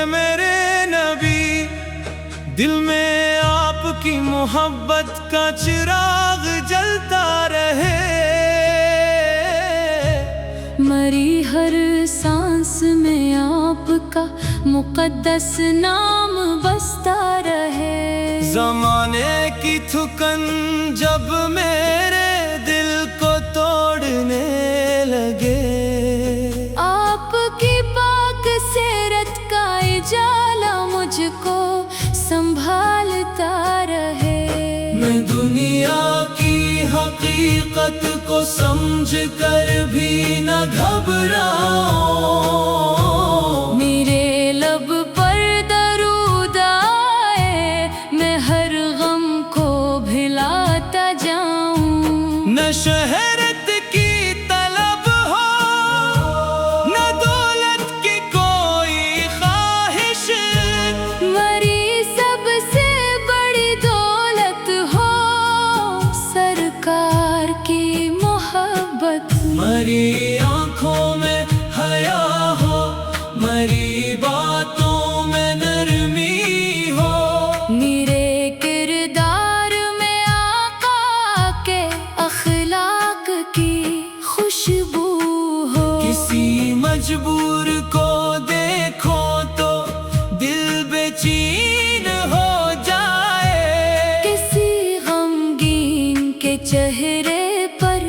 मेरे नबी, दिल में आपकी मोहब्बत का चिराग जलता रहे। मरी हर सांस में आपका मुक़द्दस नाम बसता रहे। ज़माने की थुकन जब मेरे दिल को तोड़ने लगे, आपकी पाक सीरत का उजाला मुझको संभालता रहे। मैं दुनिया की हकीकत को समझ कर भी न घबराऊं। मेरे लब पर दरूद आए, मैं हर गम को भिलाता जाऊं। न शहरत की तलब हो, न दौलत की कोई ख्वाहिश, मरी सबसे बड़ी दौलत हो सरकार की मोहब्बत। मरी आँखों में हया हो, मरी बातों में नरमी हो, मेरे किरदार में आका के अखलाक की खुशबू हो। किसी मजबूर को देखो तो दिल बेचैन हो जाए। किसी गमगीन के चेहरे पर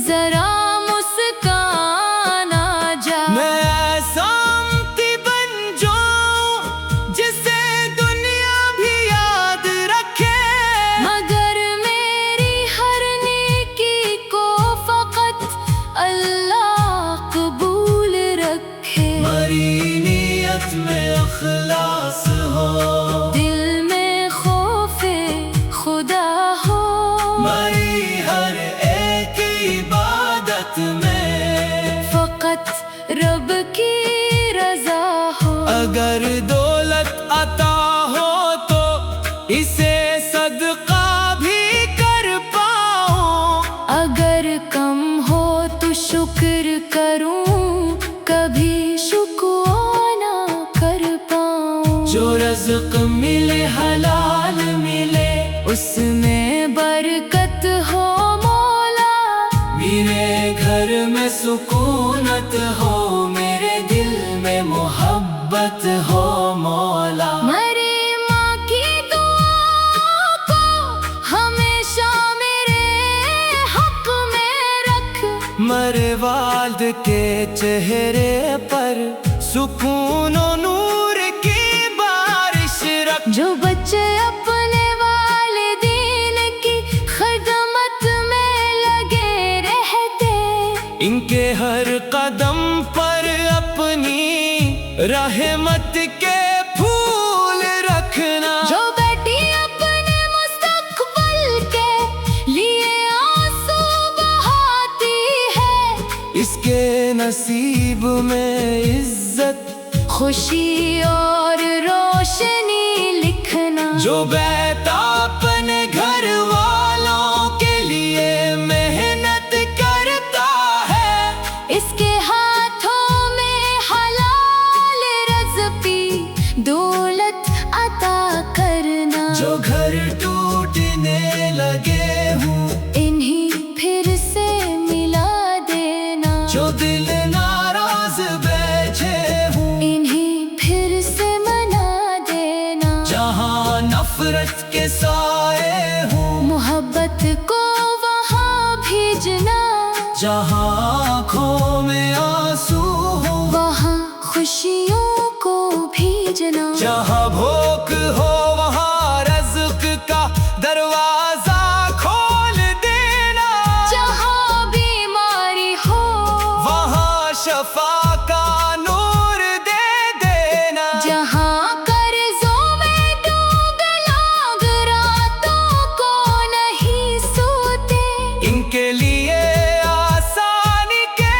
जरा मुस्कान आ जाए। मैं ऐसा उम्ती बन जाऊं जिसे दुनिया भी याद रखे, मगर मेरी हर नेकी को फकत अल्लाह कबूल रखे। मरी नियत में अखलास हो, दिल में खौफे खुदा हो, मरी हर एक इबादत में फकत रब की रजा हो। अगर दौलत अता हो तो इसे सदका भी कर पाऊं। अगर कम हो तो शुक्र करूं, कभी शुक्राना कर पाऊं। जो रज़्क़ मिले हलाल मिले, उसमें बरकत हो मौला। मेरे घर में सुकूनत हो, मेरे दिल में मोहब्बत हो मौला। मरी माँ की दुआ को हमेशा मेरे हक में रख। मरे वालिद के चेहरे पर सुकून और नूर की बारिश रख। जो बच्चे अपने वालिदीन की खिदमत में लगे रहते, इनके हर कदम पर अपनी रहमत के फूल रखना। जो बेटी अपने मुस्तकबिल के लिए आंसू बहाती है, इसके नसीब में इज्जत खुशी और रोशनी लिखना। जो बेटा अपने घर वालों के लिए मेहनत करता है, इसके हाथों में हलाल रज़्क़ी दौलत अता करना। जो घर टूटने लगे हूँ इन्हीं फिर से मिला देना। जो दिल नाराज बैठे हूँ इन्हीं फिर से मना देना। जहाँ नफरत के साए हूँ, मोहब्बत को वहाँ भेजना। जहाँ आँखों में आंसू हो, वहाँ खुशियों को भेजना। जहाँ भूख हो वहाँ रज़्क़ का दरवाजा खोल देना। जहाँ बीमारी हो, वहाँ शफा का नूर दे देना। जहाँ कर्जों में डूब लोग रातों को नहीं सोते, इनके लिए आसानी के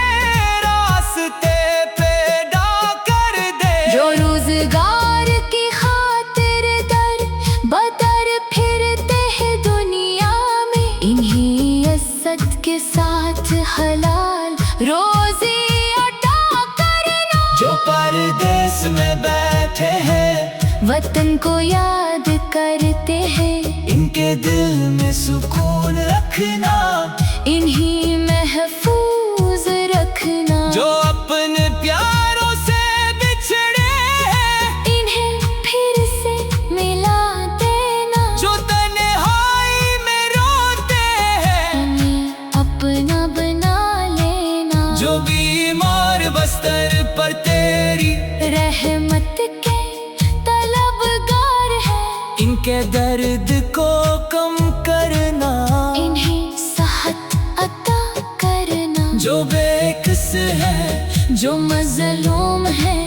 रास्ते पैदा कर दे। जो रोजगार की खातिर हलाल रोजी अता करना। जो परदेस में बैठे हैं वतन को याद करते हैं, इनके दिल में सुकून रखना। इन्हीं महफूज रखना। जो अपने प्यारों से बिछड़े हैं इन्हें फिर से मिला देना। जो तन्हाई में रोते हैं इन्हें अपना बना लेना। जो बीमार बस्तर पर तेरी रहमत के तलबगार है, इनके दर्द को कम करना। इन्हें सेहत अता करना। जो बेकस है जो मजलूम है,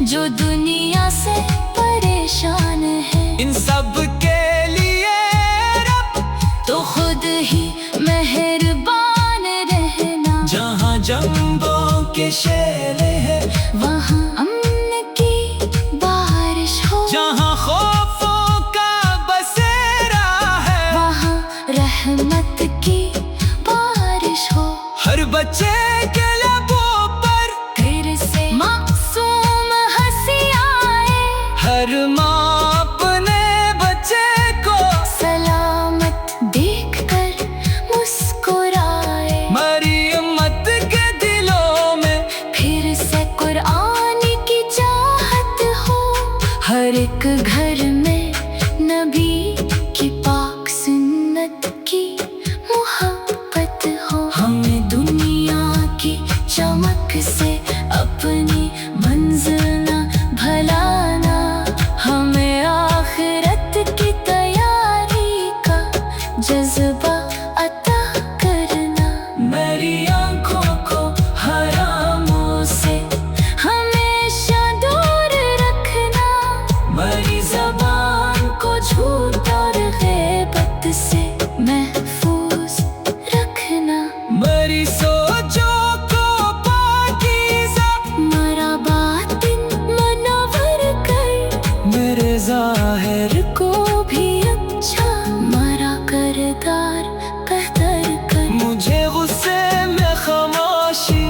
जो दुनिया से परेशान है, इन सब के लिए रब तो खुद ही मेहरबान रहना। जहाँ जंबों के शेले हैं वहाँ अमन की बारिश हो, जहाँ खौफों का बसेरा है वहाँ रहमत की बारिश हो। हर बच्चे के लबों पर फिर से मासूम हंसी आए, हर माँ अपने बच्चे को सलामत देखकर मुस्कुराए। मरियमत के दिलों में फिर से कुरान की चाहत हो, हर एक घर में नबी की पाक सुन्नत की मोहब्बत हो। हमें दुनिया की चमक से अपनी मंजिल न भलाना, हमें आखिरत की तैयारी का जज्बा अता करना। मेरी आँखों को हरामों से हमेशा दूर रखना, मेरी ज़बान को झूठ और ग़ीबत से महफूज रखना। मेरी सोचों को पाकीज़ा मेरा बातिन मनवर कर, मेरे ज़ाहिर को भी अच्छा मेरा करदार बेहतर कर। मुझे गुस्से में खामोशी,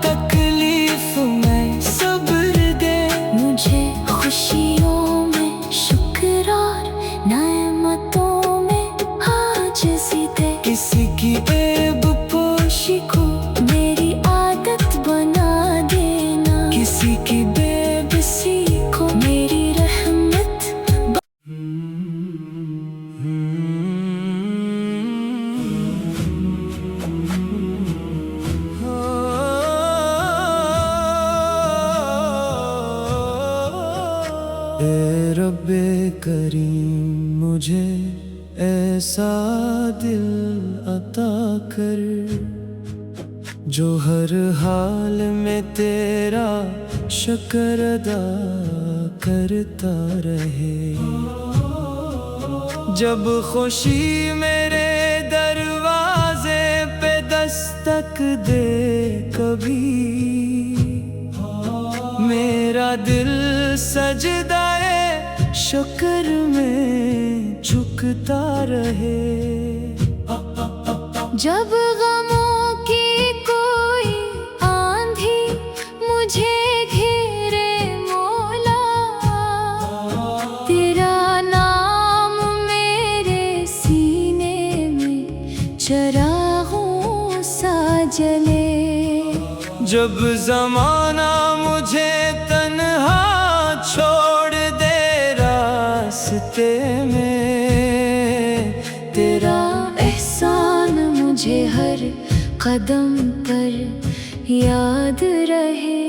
तकलीफ में सब्र दे। मुझे खुशियों में शुक्र और नेमतों में आजिज़ी दे। किसी की ऐब पोशी को मेरी आदत बना देना, किसी की बेबसी को मेरी रहमत। ए रब्बे करीम मुझे ऐसा दिल अता कर, जो हर हाल में तेरा शुक्र अदा करता रहे। जब खुशी मेरे दरवाजे पे दस्तक दे कभी, मेरा दिल सजदाए शुक्र में झुकता रहे। जब गमों की कोई आंधी मुझे घेरे मौला, तेरा नाम मेरे सीने में चरागों सा जले। जब जमाना मुझे तन्हा छोड़ दे रास्ते में, तेरा एहसान मुझे हर कदम पर याद रहे।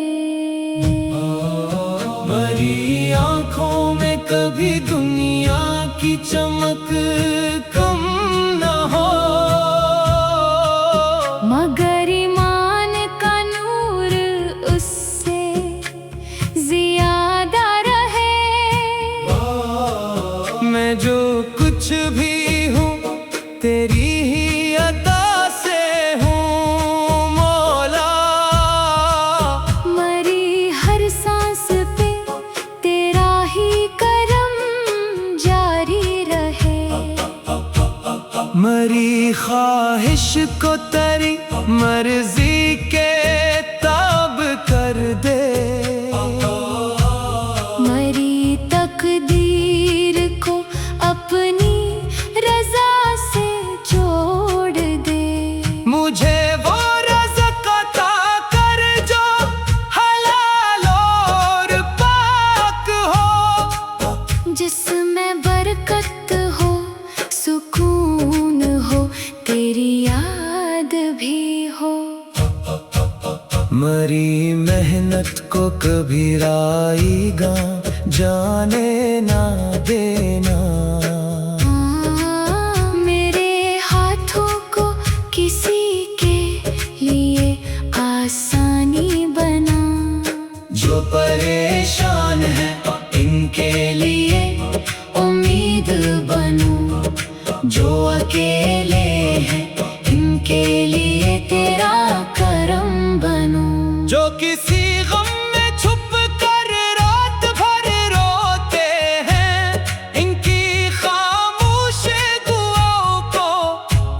मेरी आँखों में कभी दुनिया की चमक कम न हो, मगर ईमान का नूर उससे ज्यादा रहे। मैं जो कुछ भी हूँ तेरी ही अता से हूँ मौला। मरी हर सांस पे तेरा ही करम जारी रहे। मरी ख्वाहिश को तेरी मर्जी के ताब कर दे, मरी तकदीर को अपनी रजा से जोड़ दे। मुझे वो रज़्क़ अता कर जो हलाल और पाक हो, जिसमें बरकत हो, सुकून हो, तेरी याद भी हो। मरी मेहनत को कभी राईगा जाने ना देना, मेरे हाथों को किसी के लिए आसानी बना। जो परेशान है इनके लिए उम्मीद बनूं, जो अकेले हैं इनके लिए तेरा करम बनूं। जो किसी गम में छुप कर रात भर रोते हैं, इनकी खामोश दुआओं को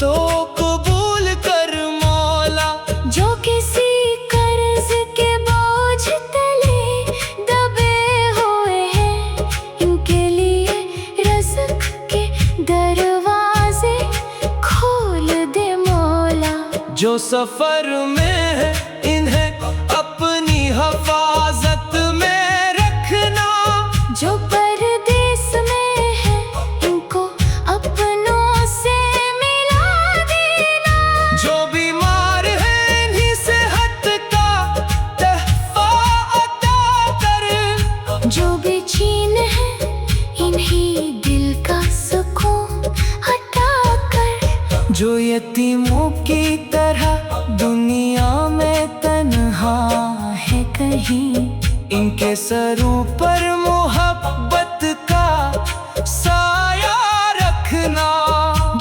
तो कबूल कर मौला। जो किसी कर्ज के बोझ तले दबे हुए हैं, इनके लिए रज़्क़ के दरवाजे खोल दे मौला। जो सफर में है इन्हें अपनी हिफाजत में रखना, जो परदेस में है इनको अपनों से मिला देना। जो बीमार है इन्हीं सेहत का तहफ़ा अता कर, जो बेचैन है इन्हीं दिल का सुकून हटा कर। जो यतीमों की तरह दुनिया में तन्हा है कहीं, इनके सरों पर मोहब्बत का साया रखना।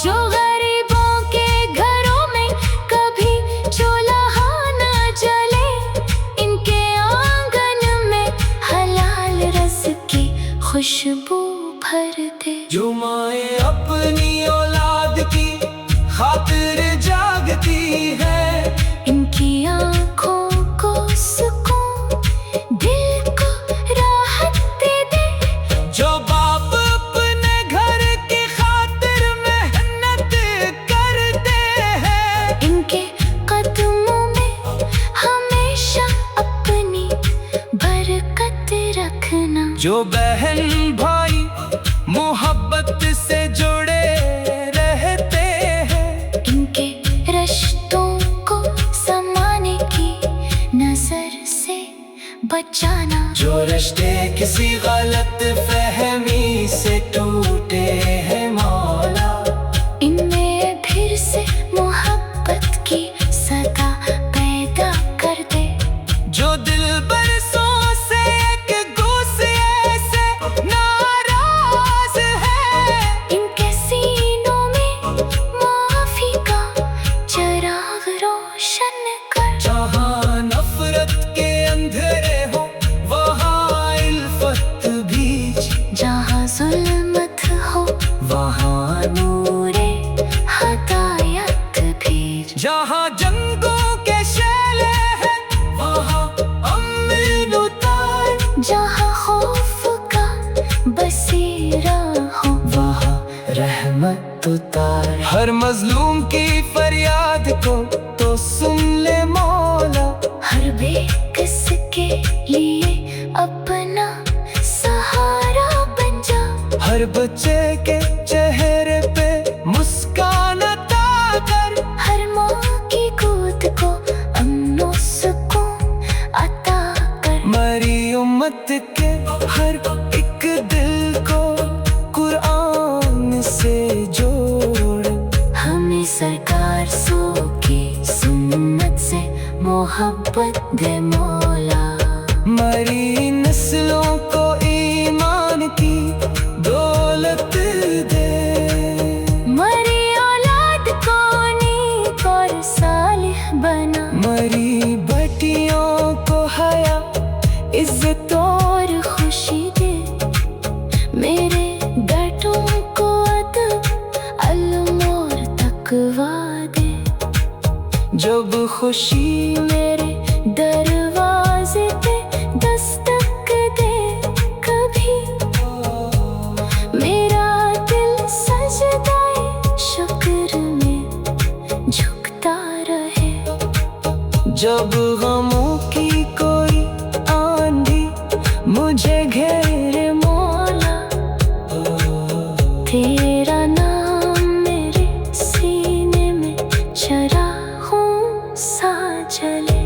जो गरीबों के घरों में कभी चूल्हा न जले, इनके आंगन में हलाल रज़्क़ की खुशबू भर दे। जो माए अपनी औलाद की खातिर जागती है, इनकी आँखों को सुकून, दिल को राहत दे दे। जो बाप अपने घर की खातिर मेहनत करते हैं, इनके कदमों में हमेशा अपनी बरकत रखना। जो बहन भाई मोहब्बत से जुड़े रहते हैं, इनके रिश्तों को समाने की नजर से बचाना। जो रिश्ते किसी गलत फहमी से टूटे हैं मौला, इनमें फिर से मोहब्बत की सदा पैदा कर दे। जो दिल बरसों से एक गुस्से से नाराज है, इनके सीनों में माफी का चिराग रोशन कर। जहाँ नफरत के अंधेरे हो वहाँ इल्फत बीज, जहाँ जुल्मत हो वहाँ नूरे हदायत भेज। जहाँ जंगों के शैले हैं वहाँ अम्न उतार, जहाँ खौफ का बसेरा हो वहाँ रहमत उतार। हर मजलूम की फरियाद को तो सुन ले मौला, हर बेकस के लिए अपना सहारा बन जा। हर बच्चे के चेहरे पे मुस्कान अता कर, हर माँ की गोद को अमन सुकून अता कर। मरी उम्मत के हर एक दिल को कुरान से जोड़, हमें सरकार सो की सुन्नत से मोहब्बत दे मौला। मरी नस्लों को ईमान की दौलत दे। जब खुशी मेरे दरवाजे पे दस्तक दे कभी, मेरा दिल सजदाए शुक्र में झुकता रहे। जब गमों की कोई आंधी मुझे घेरे मौला, तेरा नाम मेरे सीने में चरागों सा जले।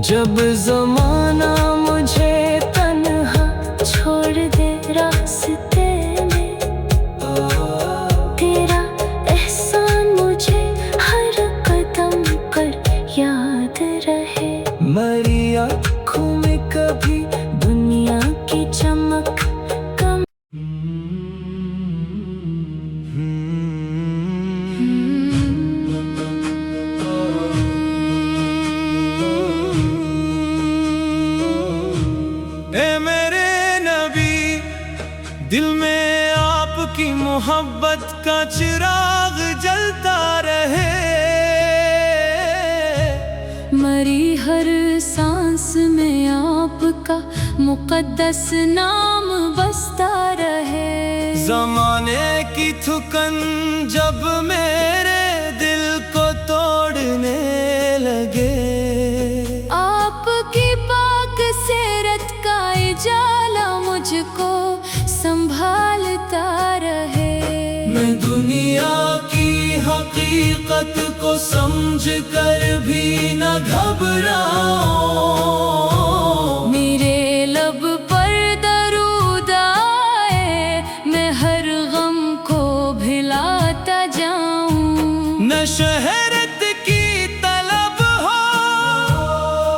जब ज़माना मुझे तन्हा छोड़ दे रास्ते में, तेरा एहसान मुझे हर कदम पर याद रहे। मेरी आँखों में कभी दुनिया की चमक कम ए मेरे नबी, दिल में आपकी मोहब्बत का चिराग जलता रहे। मरी हर सांस में आपका मुकद्दस नाम बसता रहे। ज़माने की थुकन जब मेरे दिल को तोड़ने लगे, आपकी पाक सीरत का उजाला मुझको संभालता रहे। मैं दुनिया की हकीकत को समझ कर भी न घबराऊं। मेरे लब पर दरूद आए, मैं हर गम को भिलाता जाऊं। न शहरत की तलब हो,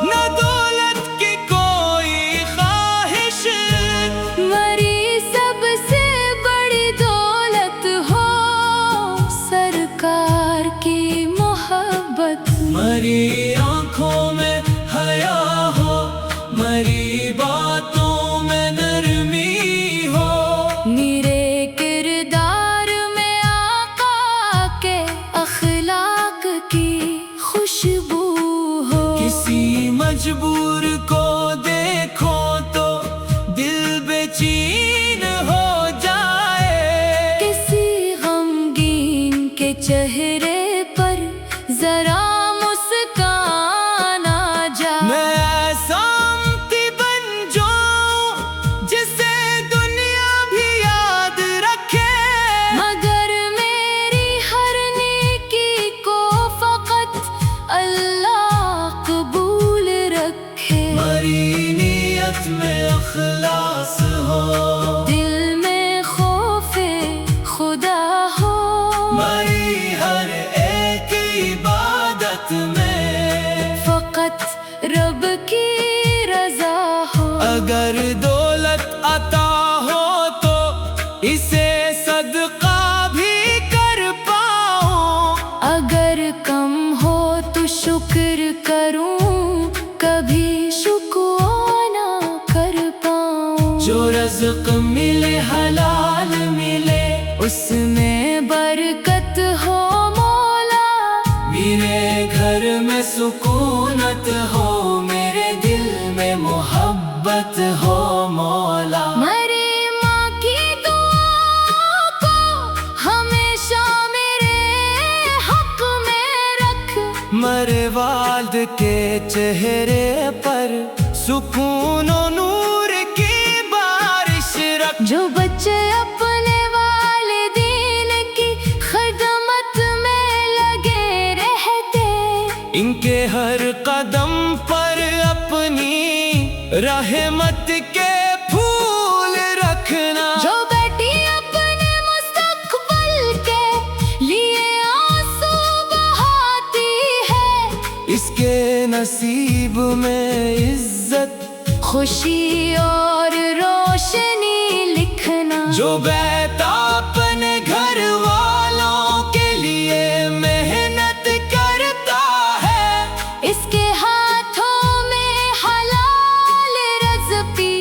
न दौलत की कोई ख्वाहिश, मरी सबसे बड़ी दौलत हो सरकार की मोहब्बत। मरी आँखों में हया हो, मरी बातों में नरमी हो, मेरे किरदार में आका के अखलाक की खुशबू हो। किसी मजबूर को देखो तो दिल बेचैन हो जाए। किसी गमगीन के चेहरे पर जरा मुस्कान आ जाए। मैं ऐसा उम्ती बन जाऊं जिसे दुनिया भी याद रखे, मगर मेरी हर नेकी को फकत अल्लाह कबूल रखे। मरी नियत में अखलास हो, दिल में खौफे खुदा हो, मरी हर एक इबादत में फकत रब की रजा हो। अगर दौलत अता हो तो इसे सदका भी कर पाऊं। अगर कम हो तो शुक्र करूं, कभी शुक्र ना कर पाऊं। जो रज़्क़ मिले हलाल मिले, उसमें बरकत हो मौला। मेरे घर में सुकूनत हो, मेरे दिल में मोहब्बत हो मौला। मरी माँ की दुआ को हमेशा मेरे हक में रख। मरे वालिद के चेहरे पर सुकून और नूर की बारिश रख। जो बच्चे अपने वालिदीन की खिदमत में लगे रहते, इनके हर कदम पर अपनी रहमत के फूल रखना। जो बेटी अपने मुस्तकबिल के लिए आंसू बहाती है, इसके नसीब में इज्जत खुशी और रोशनी लिखना। जो बेटा अपने घर वालों के लिए मेहनत करता है, इसके हाथों में हलाल रज़्क़ी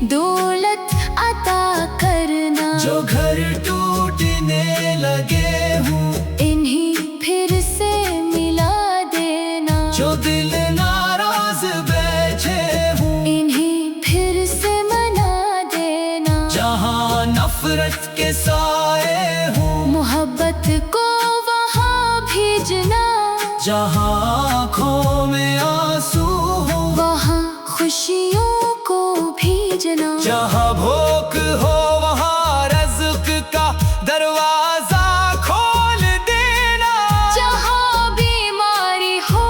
दौलत अता करना। जो घर टूटने लगे हूँ इन्हीं फिर से मिला बर्फ के साए हूँ। मोहब्बत को वहाँ भेजना जहाँ आँखों में आंसू हो, वहाँ खुशियों को भेजना। जहाँ भूख हो वहाँ रज़्क़ का दरवाजा खोल देना। जहाँ बीमारी हो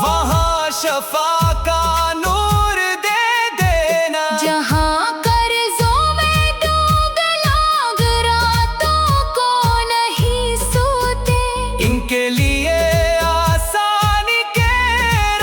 वहाँ शफा का नूर दे देना। जहाँ कर्जों में डूब लोग रातों को नहीं सोते, इनके लिए आसानी के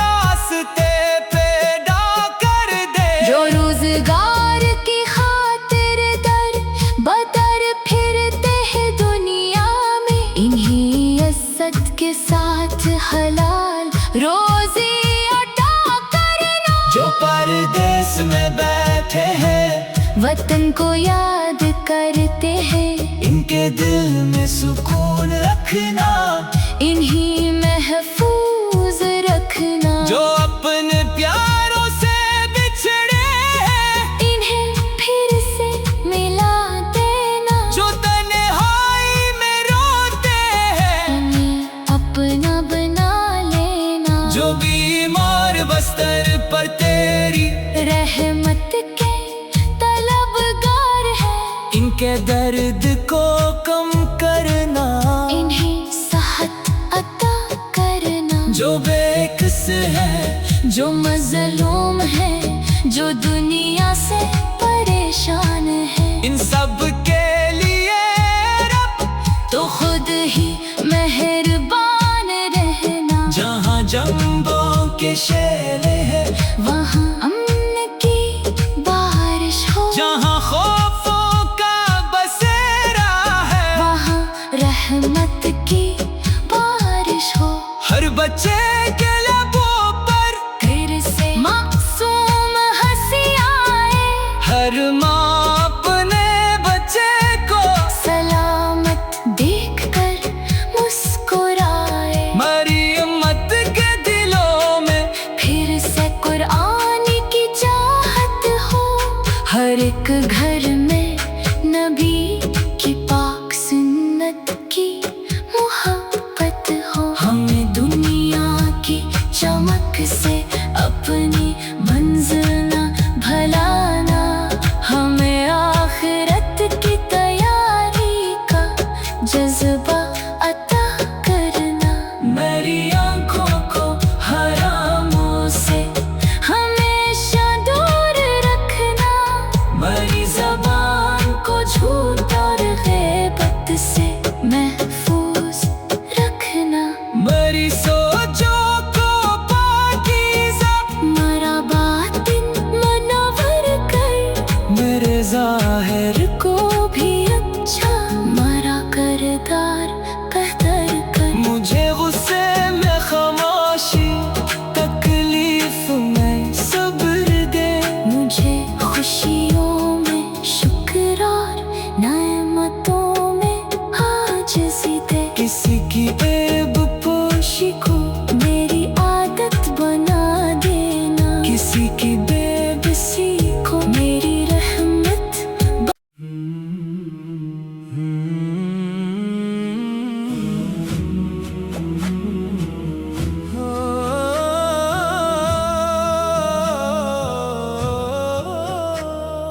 रास्ते पैदा कर दे। जो रोजगार की खातिर दर बदर फिरते हैं दुनिया में, इन्हीं इज्जत के साथ हलाल रोजी अता करना। जो परदेस में बैठे हैं वतन को याद करते हैं, इनके दिल में सुकून रखना। इन्हीं महफूज रखना। जो अपने प्यारों से बिछड़े हैं इन्हें फिर से मिला देना। जो तन्हाई में रोते हैं इन्हें अपना बना लेना। जो बीमार बस्तर पर तेरी रहमत के तलबगार है, इनके दर्द को कम करना। इन्हें सेहत अता करना। जो बेकस है जो मजलूम है, जो दुनिया से परेशान है, इन सब के लिए रब तो खुद ही मेहरबान रहना। जहाँ जंबों के शेले हैं वहाँ अमन की बारिश हो, जहाँ खौफों का बसेरा है वहाँ रहमत की बारिश हो। हर बच्चे के लबों पर फिर से मासूम हंसी आए, हर माँ अपने बच्चे को सलामत देखकर मुस्कुराए। मरियमत के दिलों में फिर से कुरान की चाहत हो, हर एक घर में नबी की पाक सुन्नत की मोहब्बत हो। हमें दुनिया की चमक से अपनी मंजिल न भलाना, हमें आखिरत की तैयारी का जज्बा अता करना। मेरी आँखों को हरामों से हमेशा दूर रखना, मेरी ज़बान को झूठ और गैबत से महफूज रखना। मेरी सोचों को पाकीज़ा मेरा बातिन मनवर कर, मेरे ज़ाहिर को भी अच्छा मेरा करदार बेहतर कर। मुझे गुस्से में खामोशी, तकलीफ में सब्र दे। मुझे खुशियों में शुक्र और नेमतों में आजिज़ी दे। किसी की ऐब पोशी को मेरी आदत बना देना, किसी की बेबसी को मेरी रहमत।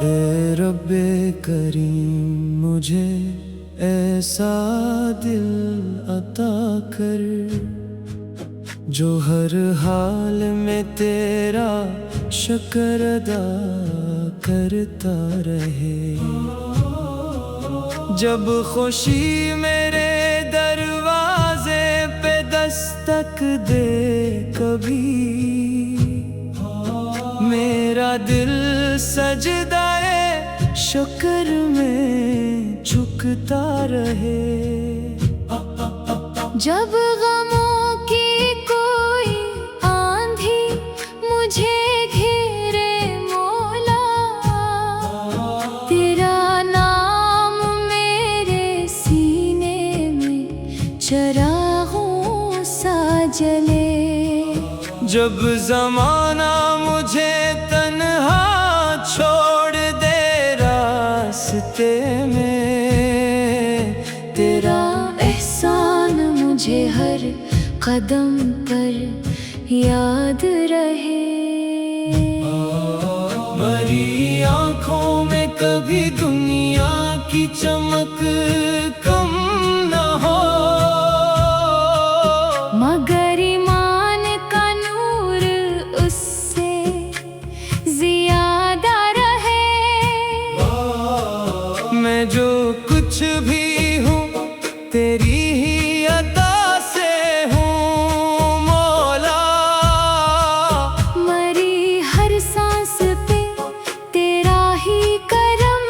ए रब्बे करीम मुझे ऐसा दिल अता कर, जो हर हाल में तेरा शुक्र अदा करता रहे। जब खुशी मेरे दरवाजे पे दस्तक दे कभी, मेरा दिल सजदाए शुक्र में झुकता रहे। जब गमों की कोई आंधी मुझे घेरे मौला, तेरा नाम मेरे सीने में चरागों सा जले। जब जमाना मुझे तन्हा छोड़ दे रास्ते में, कदम पर याद रहे। मेरी आंखों में कभी दुनिया की चमक कम न हो, मगर ईमान का नूर उससे ज्यादा रहे। मैं जो कुछ भी हूँ तेरी ही अता से हूँ मौला। मरी हर सांस पे तेरा ही करम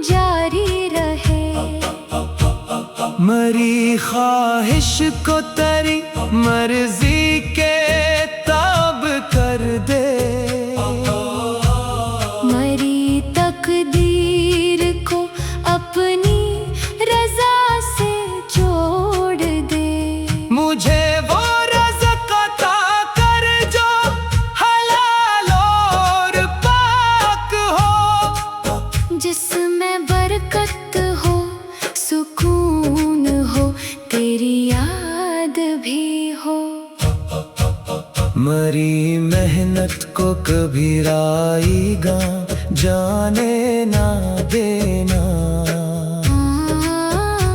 जारी रहे। मरी ख्वाहिश को तेरी मर्जी के ताब कर दे। मरी तकदीर को अपनी रजा से जोड़ दे। मुझे वो रज़्क़ अता कर जो हलाल और पाक हो, जिसमें बरकत हो, सुकून हो, तेरी याद भी हो। मरी मेहनत को कभी राईगा जाने ना देना।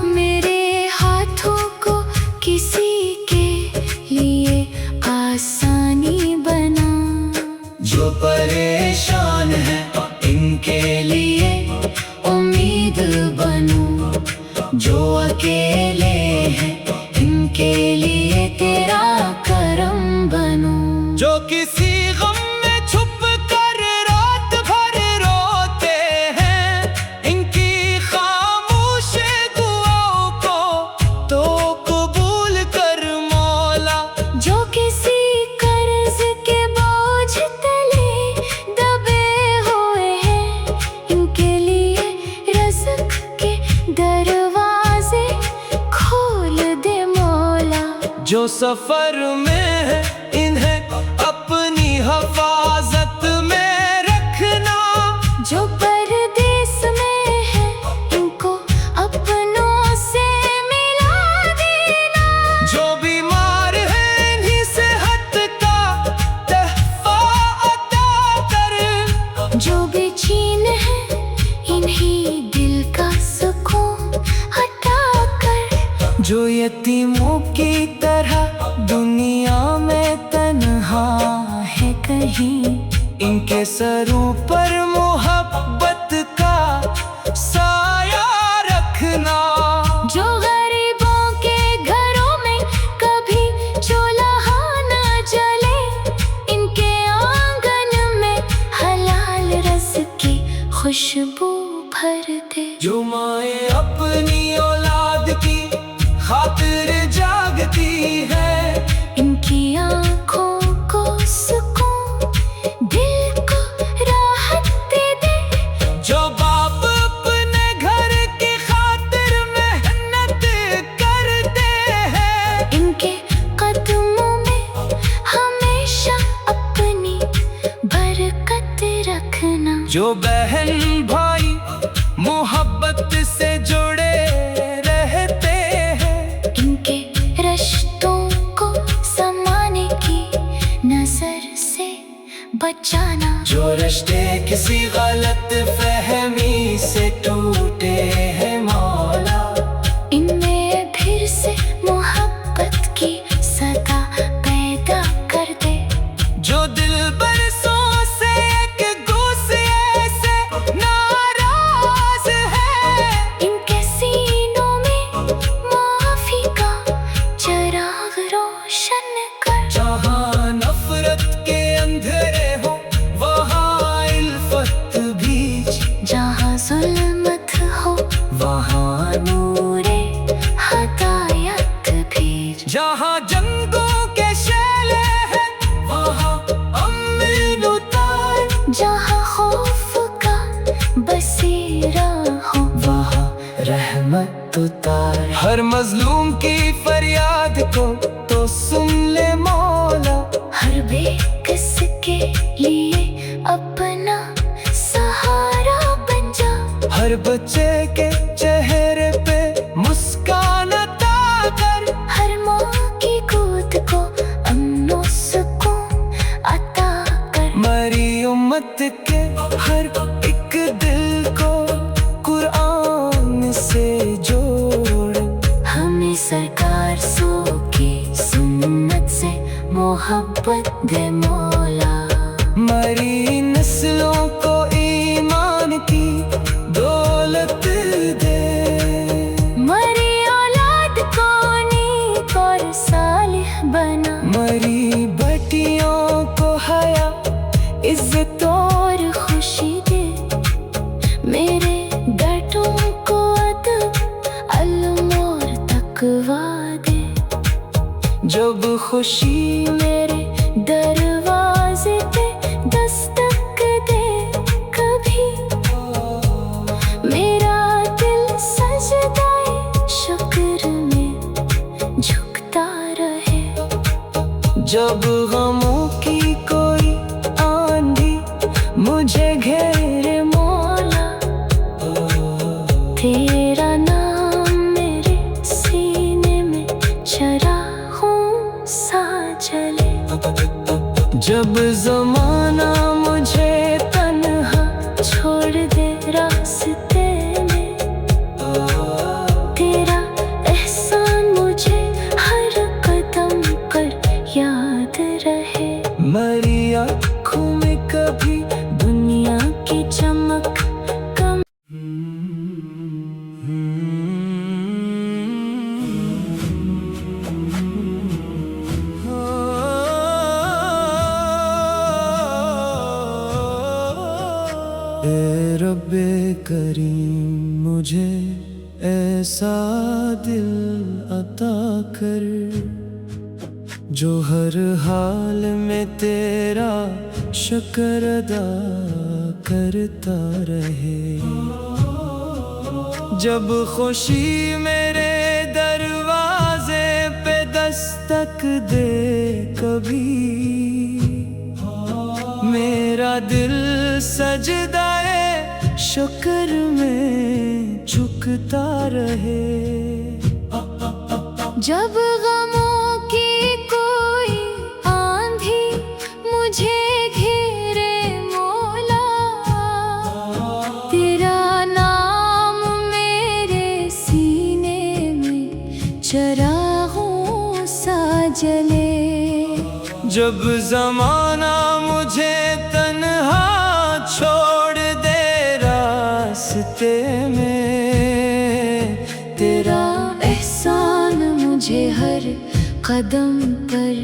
मेरे हाथों को किसी के लिए आसानी बना। जो परेशान है इनके लिए उम्मीद बनूं, जो अकेले हैं इनके लिए तेरा करम बनूं। जो किसी गम में छुप कर रात भर रोते हैं, इनकी खामोश दुआओं को तो कबूल कर मौला। जो किसी कर्ज के बोझ तले दबे हुए हैं, इनके लिए रज़्क़ के दरवाजे खोल दे मौला। जो सफर में है इन्हें अपनी हिफाजत में रखना। जो परदेस में है इनको अपनों से मिला देना। जो बीमार है इन्हीं सेहत का तहफ़ा अता कर। जो बेचैन है इन्हीं दिल का सुकून हटा कर। जो यतीमों की तरह दुनिया में तन्हा है कहीं, इनके सरों पर मोहब्बत का साया रखना। जो गरीबों के घरों में कभी चूल्हा न जले, इनके आंगन में हलाल रज़्क़ की खुशबू भर दे। जो माए अपनी औलाद की खातिर जागती है, इनकी आँखों को सुकून, दिल को राहत दे दे। जो बाप अपने घर की खातिर मेहनत करते हैं, इनके कदमों में हमेशा अपनी बरकत रखना। जो बहन भाई मोहब्बत से जुड़े रहते हैं, इनके रिश्तों को समाने की नजर से बचाना। जो रिश्ते किसी गलत फहमी से टूटे हैं मौला, इनमें फिर से मोहब्बत की सदा पैदा कर दे। जो दिल बरसों से एक गुस्से से नाराज है, इनके सीनों में माफी का चिराग रोशन कर। जहाँ नफरत के अंधेरे हो वहाँ इल्फत बीज। जहाँ जुल्मत हो वहाँ नूरे हदायत भेज। जहाँ जंगों के शैले हैं वहाँ अम्न उतार। जहाँ खौफ का बसेरा हो वहाँ रहमत उतार। हर मजलूम की फरियाद को तो सुन ले मौला। हर बेकस के लिए अपना सहारा बन जा। हर बच्चे के चेहरे पे मुस्कान अता कर। हर माँ की गोद रुकवा दे। जब खुशी मेरे दरवाजे पे दस्तक दे कभी, मेरा दिल सजदाए शुक्र में झुकता रहे। जब गमों की कोई आंधी मुझे घेरे मौला, तेरा नाम मेरे सीने में चरागों सा जले। जब जमाना मुझे तन्हा छोड़ दे रास्ते में, तेरा एहसान मुझे हर कदम पर याद रहे। मेरी आँखों में कभी दुनिया की चमक कम ए रब्बे करीम मुझे ऐसा दिल अता कर, जो हर हाल में तेरा शुक्र अदा करता रहे। जब खुशी मेरे दरवाजे पे दस्तक दे कभी, मेरा दिल सजदाए शुक्र में झुकता रहे। जब गमों की कोई आंधी मुझे घेरे मौला, तेरा नाम मेरे सीने में चरागों सा जले। जब जमाना मुझे तन्हा छोड़ दे रास्ते में, तेरा एहसान मुझे हर कदम पर